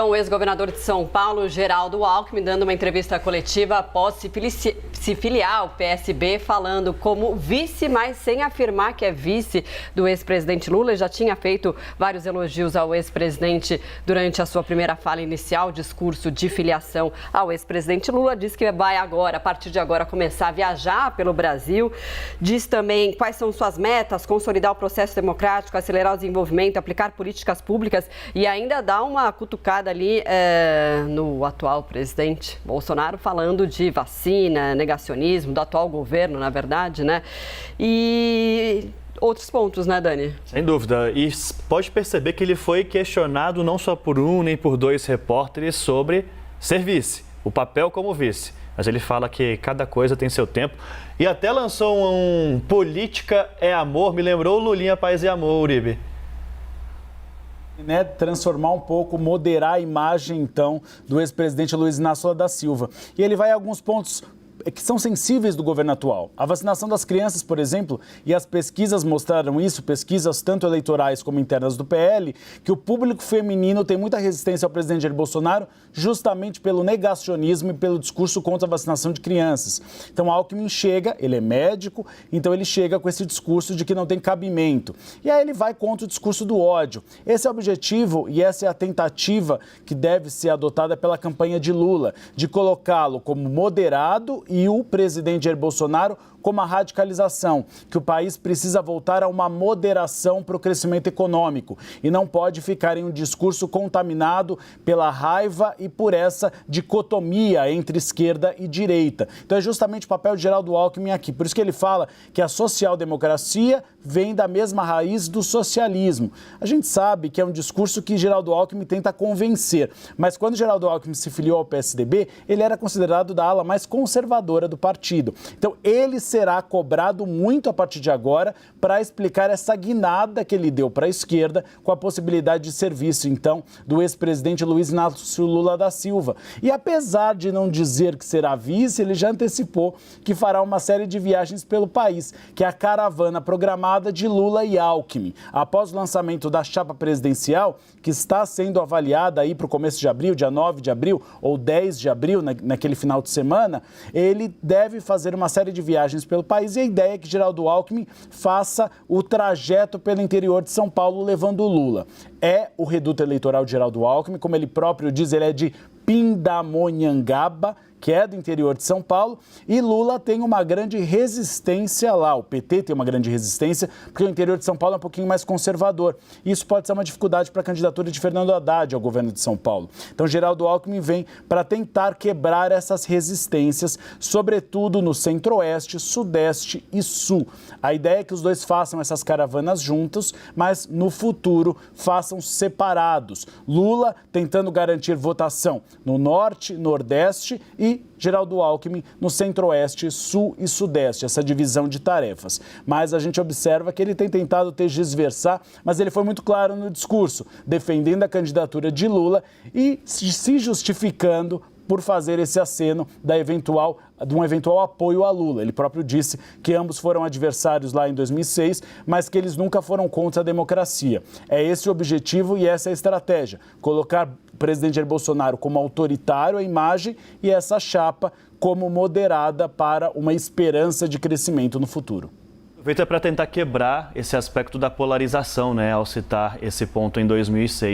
O ex-governador de São Paulo, Geraldo Alckmin, dando uma entrevista coletiva após se filiar ao PSB, falando como vice, mas sem afirmar que é vice do ex-presidente Lula. Ele já tinha feito vários elogios ao ex-presidente durante a sua primeira fala inicial, discurso de filiação ao ex-presidente Lula. Diz que vai agora, a partir de agora, começar a viajar pelo Brasil. Diz também quais são suas metas, consolidar o processo democrático, acelerar o desenvolvimento, aplicar políticas públicas e ainda dar uma cutucada ali no atual presidente Bolsonaro, falando de vacina, negacionismo, do atual governo, na verdade, né? E outros pontos, né, Dani? Sem dúvida. E pode perceber que ele foi questionado não só por um nem por dois repórteres sobre ser vice, o papel como vice. Mas ele fala que cada coisa tem seu tempo. E até lançou um Política é Amor, me lembrou o Lulinha Paz e Amor, Uribe. Né, transformar um pouco, moderar a imagem, então, do ex-presidente Luiz Inácio Lula da Silva. E ele vai a alguns pontos que são sensíveis do governo atual. A vacinação das crianças, por exemplo, e as pesquisas mostraram isso, pesquisas tanto eleitorais como internas do PL, que o público feminino tem muita resistência ao presidente Jair Bolsonaro justamente pelo negacionismo e pelo discurso contra a vacinação de crianças. Então, Alckmin chega, ele é médico, então ele chega com esse discurso de que não tem cabimento. E aí ele vai contra o discurso do ódio. Esse é o objetivo e essa é a tentativa que deve ser adotada pela campanha de Lula, de colocá-lo como moderado e o presidente Jair Bolsonaro como a radicalização, que o país precisa voltar a uma moderação para o crescimento econômico e não pode ficar em um discurso contaminado pela raiva e por essa dicotomia entre esquerda e direita. Então é justamente o papel de Geraldo Alckmin aqui. Por isso que ele fala que a social-democracia vem da mesma raiz do socialismo. A gente sabe que é um discurso que Geraldo Alckmin tenta convencer, mas quando Geraldo Alckmin se filiou ao PSDB, ele era considerado da ala mais conservadora do partido. Então ele será cobrado muito a partir de agora para explicar essa guinada que ele deu para a esquerda com a possibilidade de serviço, então, do ex-presidente Luiz Inácio Lula da Silva. E apesar de não dizer que será vice, ele já antecipou que fará uma série de viagens pelo país, que é a caravana programada de Lula e Alckmin. Após o lançamento da chapa presidencial, que está sendo avaliada aí para o começo de abril, dia 9 de abril ou 10 de abril, naquele final de semana, ele deve fazer uma série de viagens pelo país e a ideia é que Geraldo Alckmin faça o trajeto pelo interior de São Paulo levando o Lula. É o reduto eleitoral de Geraldo Alckmin, como ele próprio diz, ele é de Pindamonhangaba, que é do interior de São Paulo, e Lula tem uma grande resistência lá. O PT tem uma grande resistência, porque o interior de São Paulo é um pouquinho mais conservador. Isso pode ser uma dificuldade para a candidatura de Fernando Haddad ao governo de São Paulo. Então, Geraldo Alckmin vem para tentar quebrar essas resistências, sobretudo no centro-oeste, sudeste e sul. A ideia é que os dois façam essas caravanas juntos, mas no futuro façam separados. Lula tentando garantir votação no norte, nordeste e Geraldo Alckmin no centro-oeste, sul e sudeste, essa divisão de tarefas. Mas a gente observa que ele tem tentado tergiversar, mas ele foi muito claro no discurso, defendendo a candidatura de Lula e se justificando por fazer esse aceno de um eventual apoio a Lula. Ele próprio disse que ambos foram adversários lá em 2006, mas que eles nunca foram contra a democracia. É esse o objetivo e essa é a estratégia, colocar o presidente Jair Bolsonaro como autoritário, a imagem, e essa chapa como moderada para uma esperança de crescimento no futuro. Feito é para tentar quebrar esse aspecto da polarização, né, ao citar esse ponto em 2006.